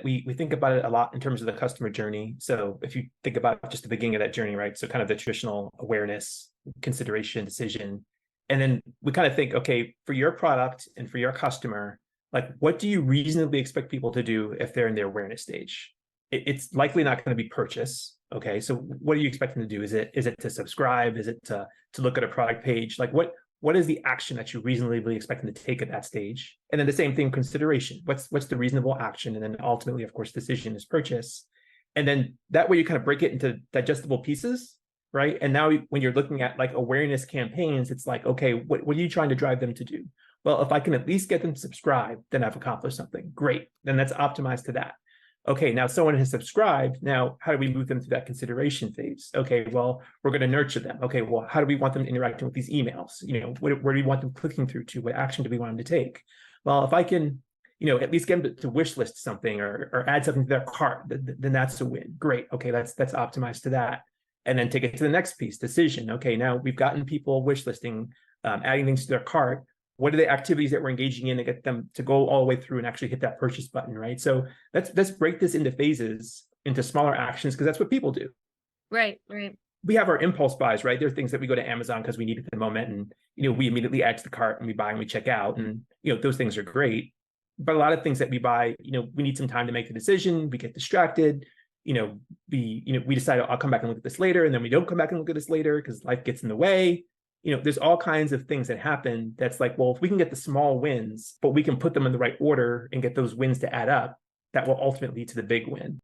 we think about it a lot in terms of the customer journey. So if you think about just the beginning of that journey, right? So kind of the traditional awareness, consideration, decision. And then we kind of think, okay, for your product and for your customer, like what do you reasonably expect people to do if they're in their awareness stage? It's likely not going to be purchase. Okay. So what are you expecting to do? Is it to subscribe? Is it to look at a product page? Like what is the action that you're reasonably expecting to take at that stage? And then the same thing, consideration. What's the reasonable action? And then ultimately, of course, decision is purchase. And then that way you kind of break it into digestible pieces, right? And now when you're looking at like awareness campaigns, it's like, okay, what are you trying to drive them to do? Well, if I can at least get them to subscribe, then I've accomplished something. Great. Then that's optimized to that. Okay, now someone has subscribed. Now, how do we move them through that consideration phase? Okay, well, we're going to nurture them. Okay, well, how do we want them interacting with these emails? Where do we want them clicking through to? What action do we want them to take? Well, if I can, at least get them to wish list something or add something to their cart, then that's a win. Great. Okay, that's optimized to that. And then take it to the next piece, decision. Okay, now we've gotten people wish listing, adding things to their cart. What are the activities that we're engaging in to get them to go all the way through and actually hit that purchase button, right? So let's break this into phases, into smaller actions, because that's what people do. Right. We have our impulse buys, right? There are things that we go to Amazon because we need it at the moment, and we immediately add to the cart and we buy and we check out, and those things are great. But a lot of things that we buy, we need some time to make the decision. We get distracted. We decide I'll come back and look at this later, and then we don't come back and look at this later because life gets in the way. There's all kinds of things that happen that's like, well, if we can get the small wins, but we can put them in the right order and get those wins to add up, that will ultimately lead to the big win.